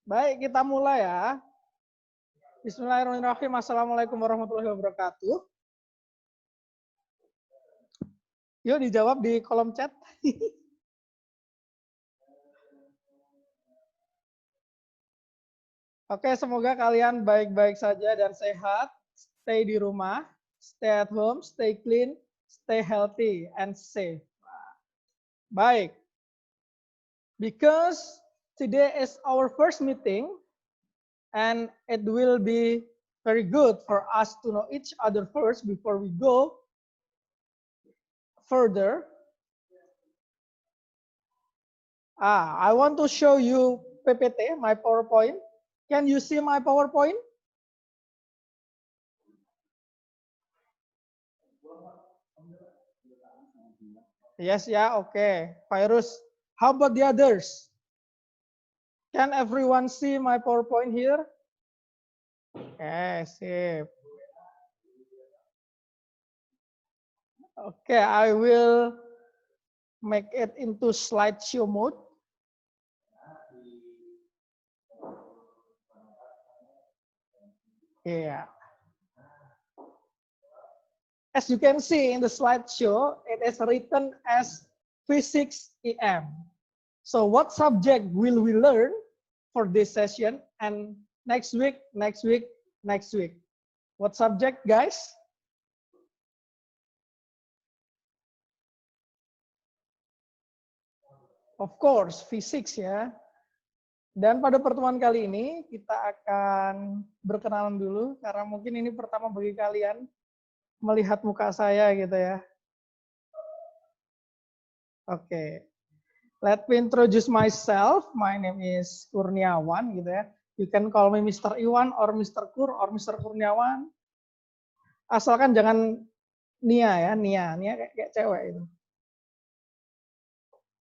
Baik, kita mulai ya. Bismillahirrahmanirrahim. Assalamualaikum warahmatullahi wabarakatuh. Yuk dijawab di kolom chat. Oke, semoga kalian baik-baik saja dan sehat. Stay di rumah, stay at home, stay clean, stay healthy and safe. Baik. Because today is our first meeting and it will be very good for us to know each other first before we go further. I want to show you PPT, my PowerPoint. Can you see my PowerPoint? Yes, yeah, okay. Virus, how about the others? Can everyone see my PowerPoint here? Okay, sip. Okay, I will make it into slideshow mode. Yeah. As you can see in the slideshow, it is written as Physics EM. So what subject will we learn for this session and next week? What subject, guys? Of course, physics ya. Dan pada pertemuan kali ini kita akan berkenalan dulu karena mungkin ini pertama bagi kalian melihat muka saya gitu ya. Oke. Let me introduce myself. My name is Kurniawan gitu ya. You can call me Mr. Iwan or Mr. Kur or Mr. Kurniawan. Asalkan jangan Nia ya, Nia kayak cewek itu.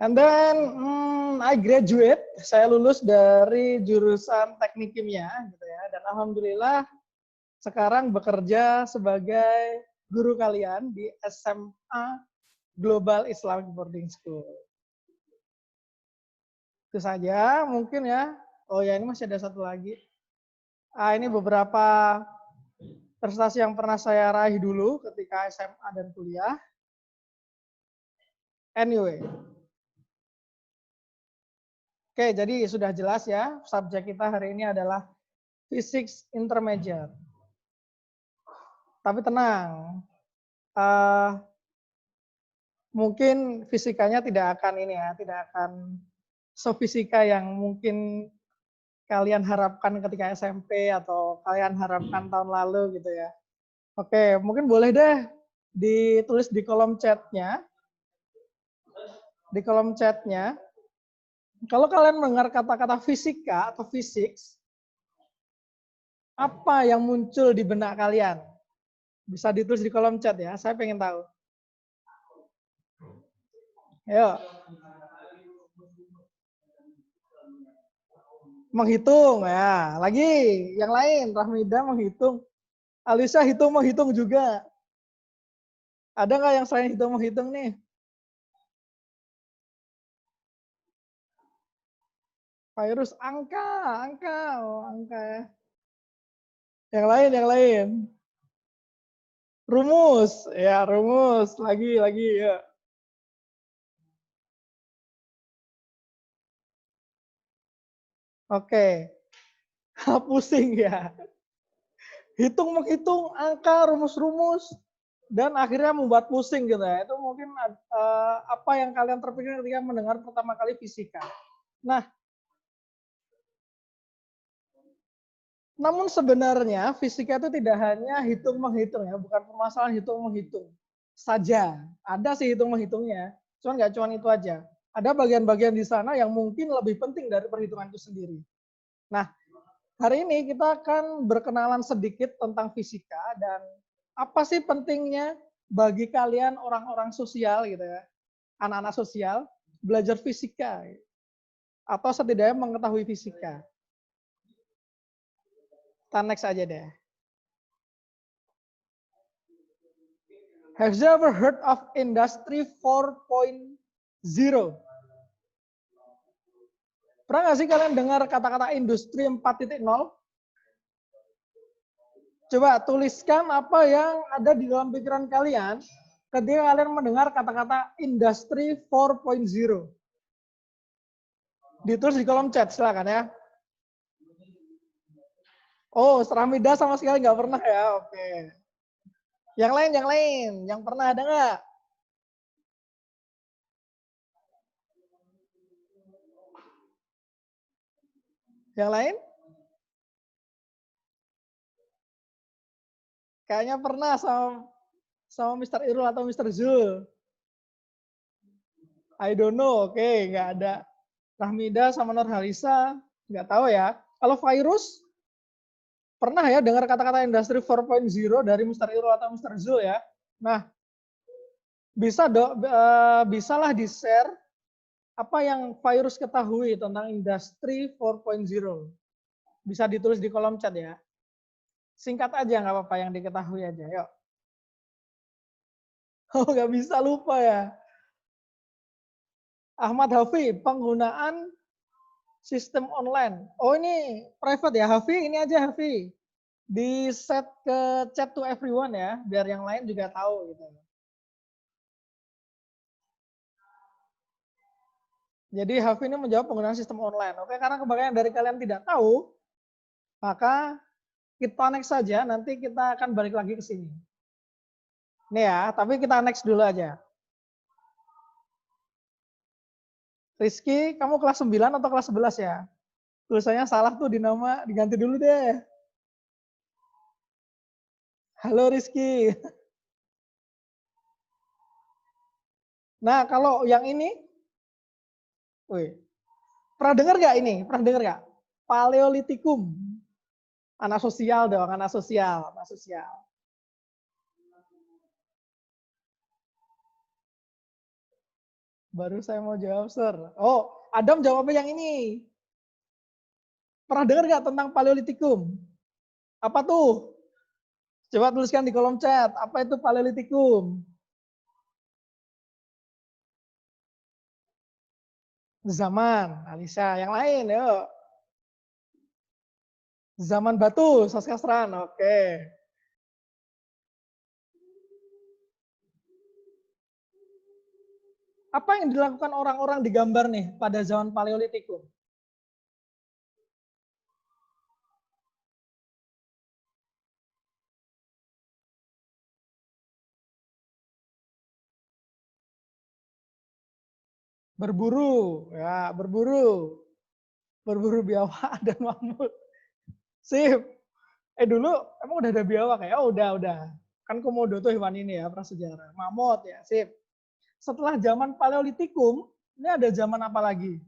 And then I graduate, saya lulus dari jurusan teknik kimia gitu ya. Dan alhamdulillah sekarang bekerja sebagai guru kalian di SMA Global Islamic Boarding School. Itu saja mungkin ya. Oh ya, ini masih ada satu lagi. Ini beberapa prestasi yang pernah saya raih dulu ketika SMA dan kuliah. Anyway. Oke, jadi sudah jelas ya, subjek kita hari ini adalah Physics Intermediate. Tapi tenang, mungkin fisikanya tidak akan ini ya, tidak akan sofisika yang mungkin kalian harapkan ketika SMP atau kalian harapkan tahun lalu gitu ya. Oke, mungkin boleh deh ditulis di kolom chatnya. Di kolom chatnya, kalau kalian mendengar kata-kata fisika atau physics, apa yang muncul di benak kalian? Bisa ditulis di kolom chat ya, saya pengen tahu. Ayo. Menghitung ya. Lagi yang lain, Rahmida menghitung. Alisa menghitung juga. Ada nggak yang selain menghitung nih? Virus angka ya. Yang lain. Rumus, ya rumus. Lagi ya. Oke. Pusing ya. Menghitung angka, rumus-rumus. Dan akhirnya membuat pusing gitu ya. Itu mungkin apa yang kalian terpikir ketika mendengar pertama kali fisika. Nah, namun sebenarnya fisika itu tidak hanya hitung-menghitung ya, bukan permasalahan hitung-menghitung saja. Ada sih hitung-menghitungnya, cuman nggak cuma itu aja. Ada bagian-bagian di sana yang mungkin lebih penting dari perhitungan itu sendiri. Nah, hari ini kita akan berkenalan sedikit tentang fisika dan apa sih pentingnya bagi kalian orang-orang sosial gitu ya, anak-anak sosial belajar fisika atau setidaknya mengetahui fisika. Kita next aja deh. Have you ever heard of Industry 4.0? Pernah nggak sih kalian dengar kata-kata industri 4.0? Coba tuliskan apa yang ada di dalam pikiran kalian ketika kalian mendengar kata-kata industri 4.0. Ditulis di kolom chat, silakan ya. Oh, Ramida sama sekali nggak pernah ya, oke. Yang lain, yang pernah ada nggak? Yang lain? Kayaknya pernah sama Mr. Irul atau Mr. Zul. I don't know, oke, nggak ada. Rahmida sama Nurhalisa, nggak tahu ya. Kalau virus, pernah ya dengar kata-kata industri 4.0 dari Mr. Irul atau Mr. Zul ya. Nah, bisalah di-share apa yang virus ketahui tentang industri 4.0. Bisa ditulis di kolom chat ya. Singkat aja, nggak apa-apa, yang diketahui aja. Yuk. Oh, nggak bisa, lupa ya. Ahmad Hafi, penggunaan sistem online. Oh, ini private ya, Hafi? Ini aja, Hafi. Di set ke chat to everyone ya, biar yang lain juga tahu gitu. Jadi Hafi ini menjawab penggunaan sistem online. Oke, karena kebanyakan dari kalian tidak tahu, maka kita next saja, nanti kita akan balik lagi ke sini. Nih ya, tapi kita next dulu aja. Rizky, kamu kelas 9 atau kelas 11 ya? Tulisannya salah tuh di nama, diganti dulu deh. Halo Rizky. Nah, kalau yang ini, wih, pernah dengar nggak ini? Pernah dengar nggak? Paleolitikum. Anak sosial dong, anak sosial, anak sosial. Baru saya mau jawab, Sir. Oh, Adam jawabnya yang ini. Pernah dengar nggak tentang Paleolitikum? Apa tuh? Coba tuliskan di kolom chat. Apa itu Paleolitikum? Zaman, Alisa. Yang lain, yuk. Zaman batu, Saskastran. Oke. Apa yang dilakukan orang-orang di gambar nih pada zaman Paleolitikum? Berburu, ya, berburu. Berburu biawak dan mamut. Sip. Dulu emang udah ada biawak ya? Oh, udah. Kan komodo tuh hewan ini ya, prasejarah. Mamut ya, sip. Setelah zaman Paleolitikum, ini ada zaman apa lagi?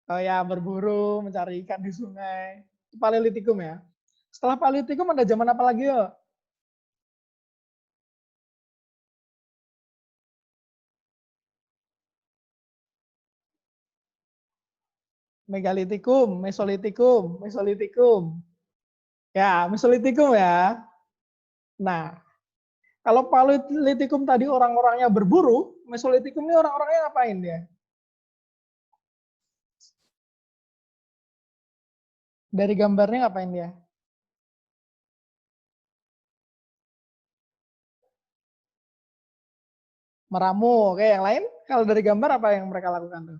Oh ya, berburu, mencari ikan di sungai. Itu Paleolitikum ya. Setelah Paleolitikum ada zaman apa lagi ya? Megalitikum, Mesolitikum, Mesolitikum. Ya, Mesolitikum ya. Nah, kalau Paleolitikum tadi orang-orangnya berburu, Mesolitikum ini orang-orangnya ngapain dia? Dari gambarnya ngapain dia? Meramu. Oke, yang lain? Kalau dari gambar apa yang mereka lakukan tuh?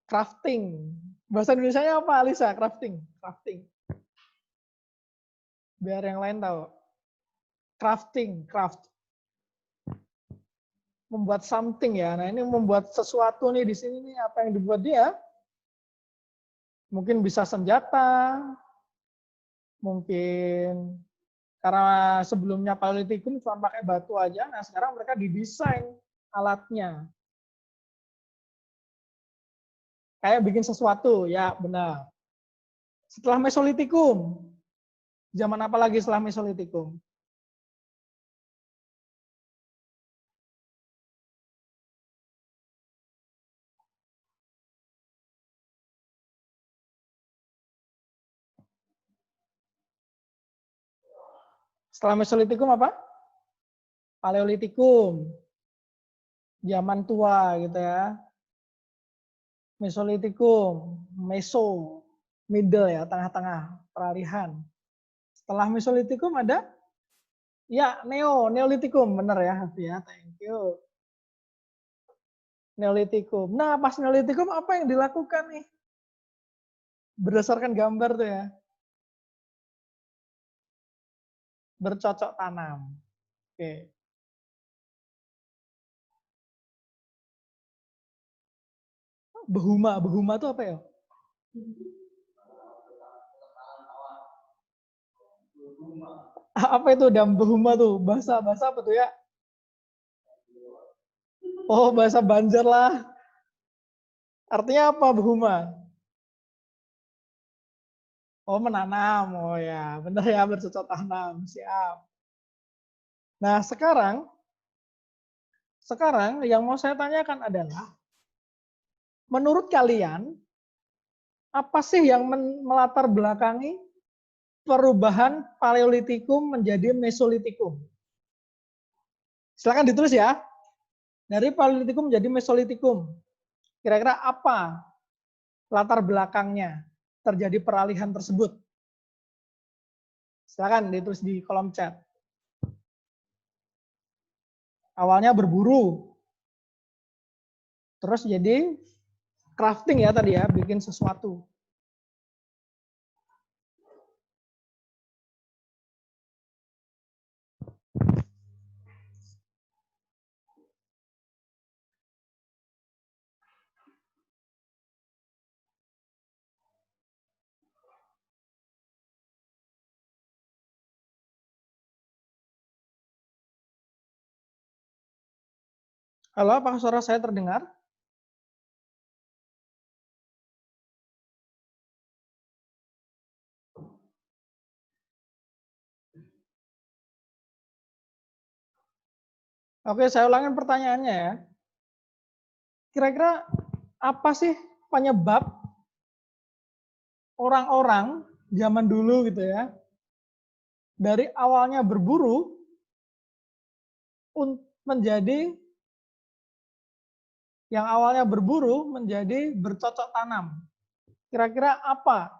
Crafting. Bahasa Indonesianya apa, Alisa? Crafting. Crafting. Biar yang lain tahu. Crafting, craft. Membuat something ya. Nah, ini membuat sesuatu nih di sini nih, apa yang dibuat dia? Mungkin bisa senjata, mungkin karena sebelumnya Paleolitikum cuma pakai batu aja, nah sekarang mereka didesain alatnya. Kayak bikin sesuatu, ya benar. Setelah Mesolitikum, zaman apa lagi setelah Mesolitikum? Setelah Mesolitikum apa? Paleolitikum. Zaman tua gitu ya. Mesolitikum, Meso, middle ya, tengah-tengah, peralihan. Setelah Mesolitikum ada ya Neolitikum, benar ya, thank you. Neolitikum. Nah, pas Neolitikum apa yang dilakukan nih? Berdasarkan gambar tuh ya. Bercocok tanam. Oke. Behuma tuh apa ya? Apa itu dam behuma tuh? Bahasa apa tuh ya? Oh, bahasa Banjar lah. Artinya apa behuma? Oh, menanam. Oh ya, benar ya, bercocok tanam. Siap. Nah, sekarang yang mau saya tanyakan adalah, menurut kalian, apa sih yang melatar belakangi perubahan Paleolitikum menjadi Mesolitikum? Silakan ditulis ya. Dari Paleolitikum menjadi Mesolitikum. Kira-kira apa latar belakangnya terjadi peralihan tersebut? Silakan ditulis di kolom chat. Awalnya berburu, terus jadi crafting ya tadi ya, bikin sesuatu. Halo, apakah suara saya terdengar? Oke, saya ulangin pertanyaannya ya. Kira-kira apa sih penyebab orang-orang zaman dulu gitu ya, dari awalnya berburu menjadi yang awalnya berburu menjadi bercocok tanam. Kira-kira apa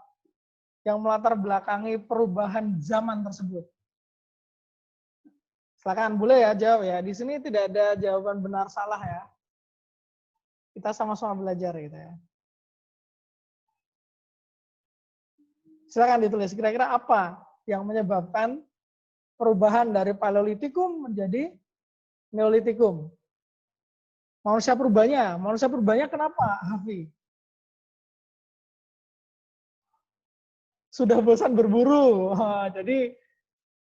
yang melatar belakangi perubahan zaman tersebut? Silakan, boleh ya jawab ya. Di sini tidak ada jawaban benar salah ya. Kita sama-sama belajar gitu ya. Silakan ditulis kira-kira apa yang menyebabkan perubahan dari Paleolitikum menjadi Neolitikum. Manusia purbanya kenapa, Hafi? Sudah bosan berburu. Jadi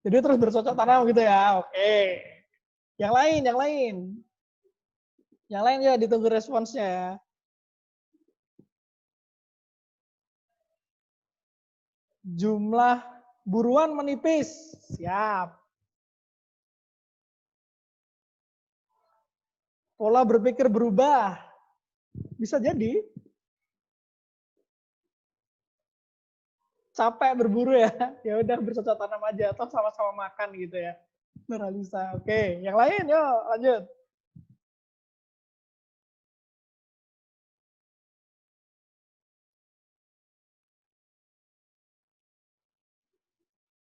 terus bercocok tanam gitu ya. Oke. Yang lain. Yang lain ya ditunggu responsnya ya. Jumlah buruan menipis. Siap. Pola berpikir berubah. Bisa jadi. Capek berburu ya. Ya udah bercocok tanam aja atau sama-sama makan gitu ya. Nuralisa. Oke, yang lain yuk lanjut.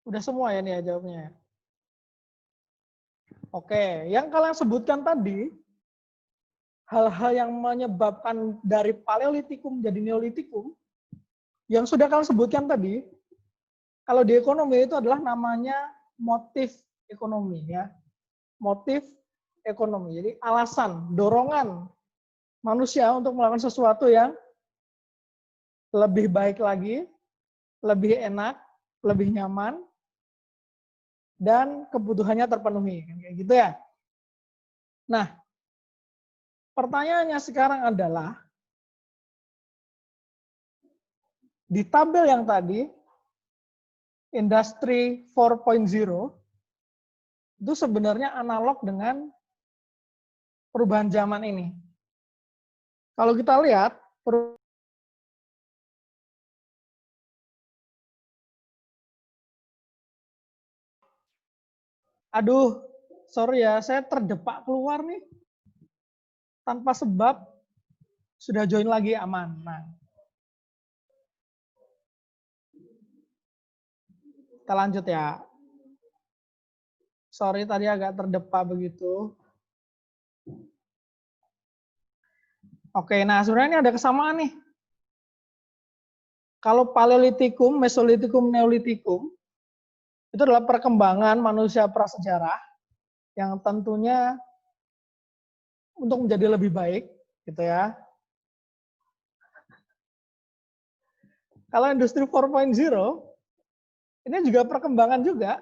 Udah semua ya nih ya jawabnya. Oke, yang kalian sebutkan tadi, hal-hal yang menyebabkan dari Paleolitikum jadi Neolitikum, yang sudah kalian sebutkan tadi, kalau di ekonomi itu adalah namanya motif ekonomi ya. Motif ekonomi. Jadi alasan, dorongan manusia untuk melakukan sesuatu yang lebih baik lagi, lebih enak, lebih nyaman, dan kebutuhannya terpenuhi. Kayak gitu ya. Nah, pertanyaannya sekarang adalah, di tabel yang tadi, Industri 4.0, itu sebenarnya analog dengan perubahan zaman ini. Kalau kita lihat, Aduh, sorry ya, saya terdepak keluar nih. Tanpa sebab, sudah join lagi aman. Nah, kita lanjut ya. Sorry tadi agak terdepak begitu. Oke, nah sebenarnya ini ada kesamaan nih. Kalau Paleolitikum, Mesolitikum, Neolitikum, itu adalah perkembangan manusia prasejarah yang tentunya untuk menjadi lebih baik, gitu ya. Kalau industri 4.0, ini juga perkembangan juga.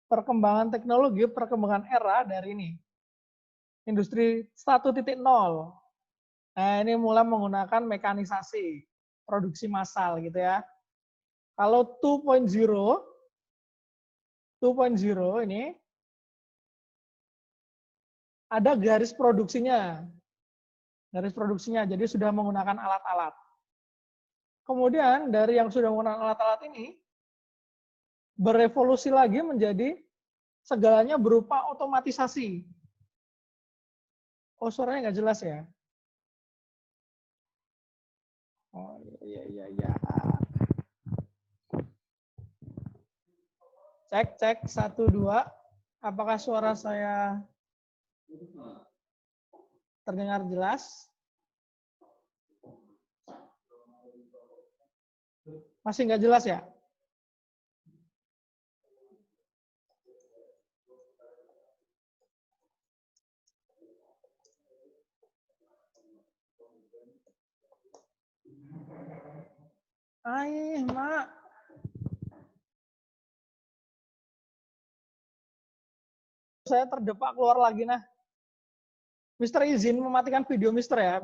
Perkembangan teknologi, perkembangan era dari ini. Industri 1.0. Nah, ini mulai menggunakan mekanisasi, produksi massal gitu ya. Kalau 2.0 ini ada garis produksinya. Garis produksinya, jadi sudah menggunakan alat-alat. Kemudian dari yang sudah menggunakan alat-alat ini, berevolusi lagi menjadi segalanya berupa otomatisasi. Oh, suaranya nggak jelas ya? Oh, iya. Cek, 1, 2. Apakah suara saya terdengar jelas? Masih nggak jelas ya? Mak. Saya terdepak keluar lagi nah. Mister izin mematikan video Mister ya,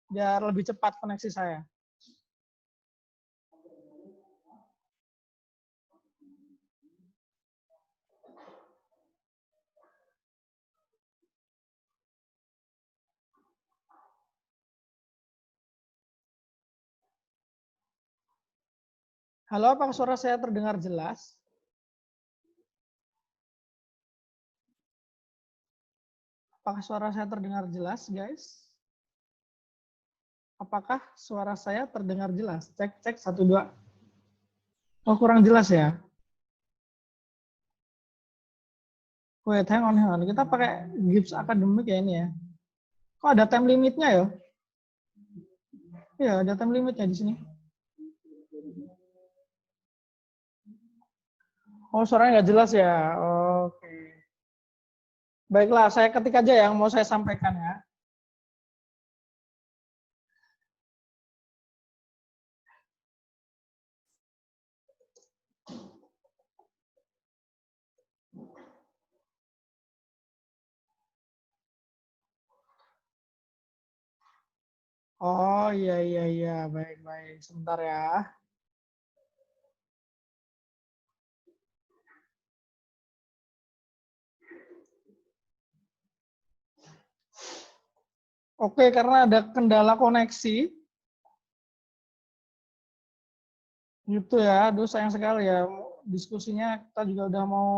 biar lebih cepat koneksi saya. Halo, apakah suara saya terdengar jelas? Apakah suara saya terdengar jelas, guys? Apakah suara saya terdengar jelas? Cek, 1, 2. Oh, kurang jelas ya? Wait, hang on. Kita pakai Gibbs Academic ya ini ya. Kok ada time limitnya ya? Iya, ada time limitnya di sini. Oh, suaranya nggak jelas ya? Oke. Baiklah, saya ketik aja yang mau saya sampaikan ya. Oh, iya. Baik. Sebentar ya. Oke, karena ada kendala koneksi. Gitu ya, aduh sayang sekali ya. Diskusinya kita juga udah mau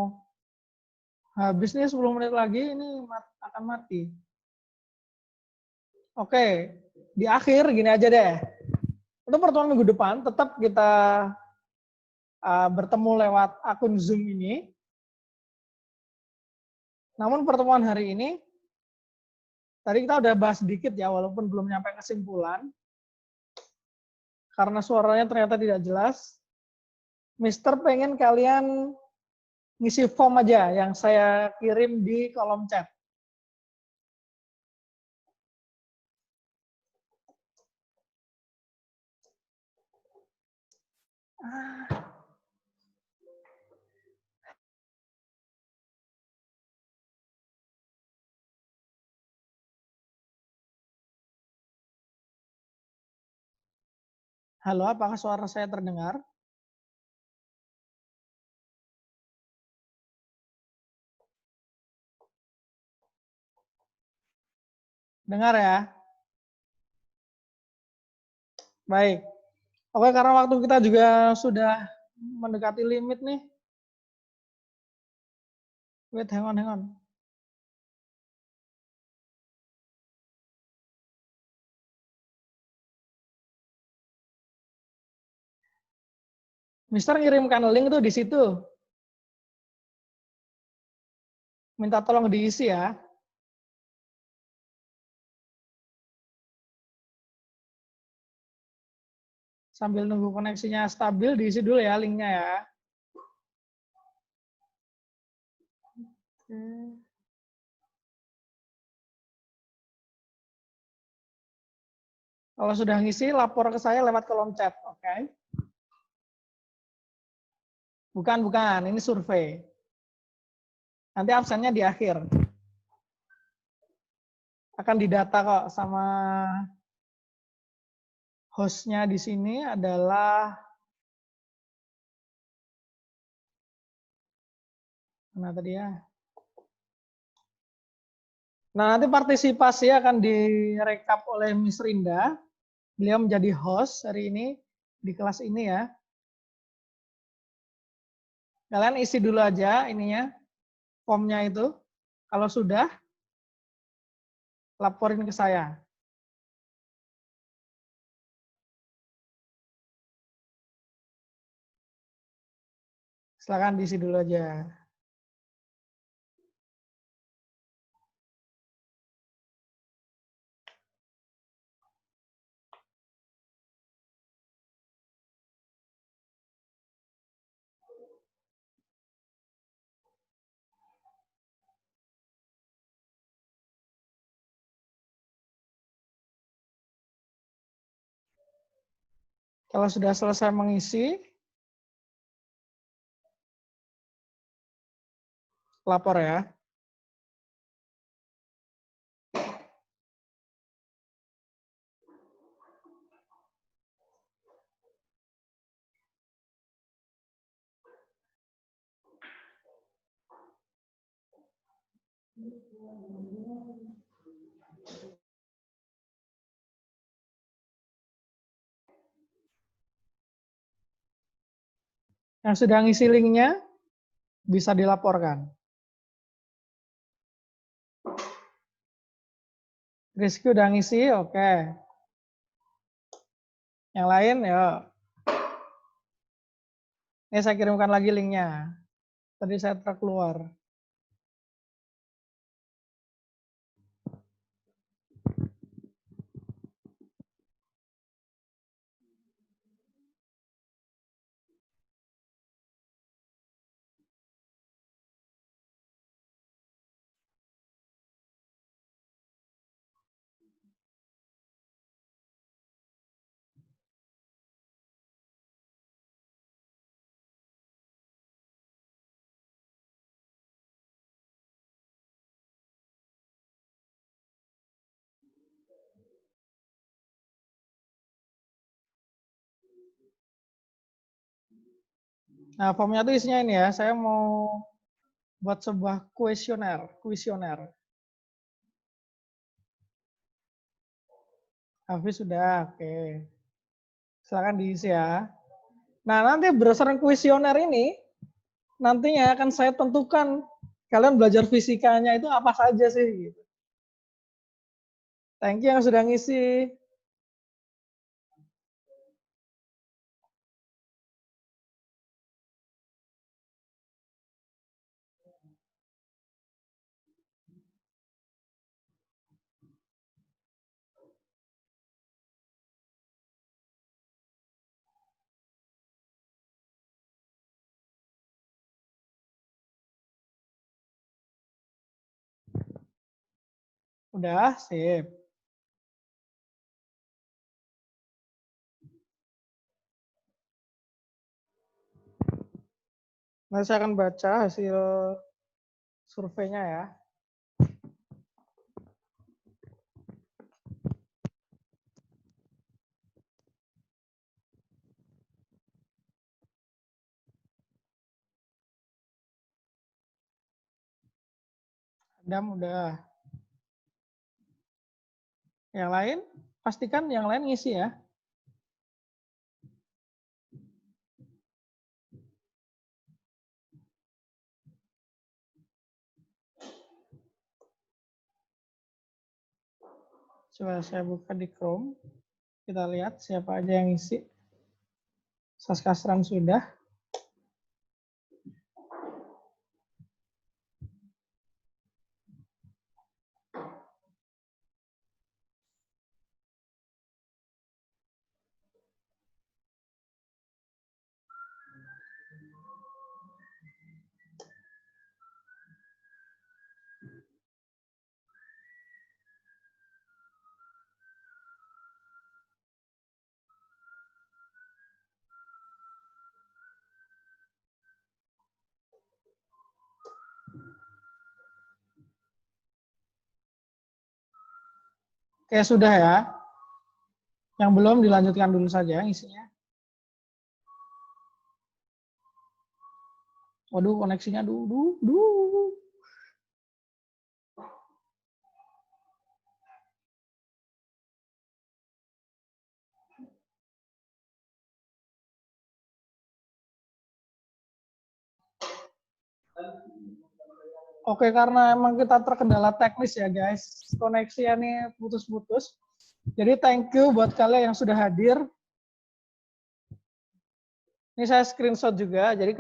habis nih 10 menit lagi, ini akan mati. Oke, di akhir gini aja deh. Untuk pertemuan minggu depan, tetap kita bertemu lewat akun Zoom ini. Namun pertemuan hari ini, tadi kita udah bahas sedikit ya, walaupun belum nyampe kesimpulan. Karena suaranya ternyata tidak jelas. Mister pengen kalian ngisi form aja yang saya kirim di kolom chat. Halo, apakah suara saya terdengar? Dengar ya? Baik. Oke, karena waktu kita juga sudah mendekati limit nih. Wait, hang on. Mister ngirimkan link tuh di situ. Minta tolong diisi ya. Sambil nunggu koneksinya stabil, diisi dulu ya linknya ya. Kalau sudah ngisi, lapor ke saya lewat kolom chat. Oke. Bukan. Ini survei. Nanti absennya di akhir. Akan didata kok sama hostnya di sini adalah mana tadi ya? Nah, nanti partisipasi akan direkap oleh Miss Rinda. Beliau menjadi host hari ini di kelas ini ya. Kalian isi dulu aja ininya, formnya itu. Kalau sudah, laporin ke saya. Silakan diisi dulu aja. Kalau sudah selesai mengisi, lapor ya. Yang sudah ngisi linknya, bisa dilaporkan. Rizky udah ngisi, oke. Yang lain, ya. Ini saya kirimkan lagi linknya. Tadi saya terkeluar. Nah, formnya itu isinya ini ya. Saya mau buat sebuah kuesioner. Hafiz sudah, oke. Silakan diisi ya. Nah, nanti berdasarkan kuesioner ini, nantinya akan saya tentukan kalian belajar fisikanya itu apa saja sih. Gitu. Thank you yang sudah ngisi. Udah, sip. Nanti saya akan baca hasil surveinya ya. Adam udah. Yang lain, pastikan yang lain ngisi ya. Coba saya buka di Chrome. Kita lihat siapa aja yang isi. Saskasran sudah. Oke, sudah ya. Yang belum dilanjutkan dulu saja isinya. Waduh, koneksinya dulu. Oke, karena emang kita terkendala teknis ya guys. Koneksi ini putus-putus. Jadi thank you buat kalian yang sudah hadir. Ini saya screenshot juga. Jadi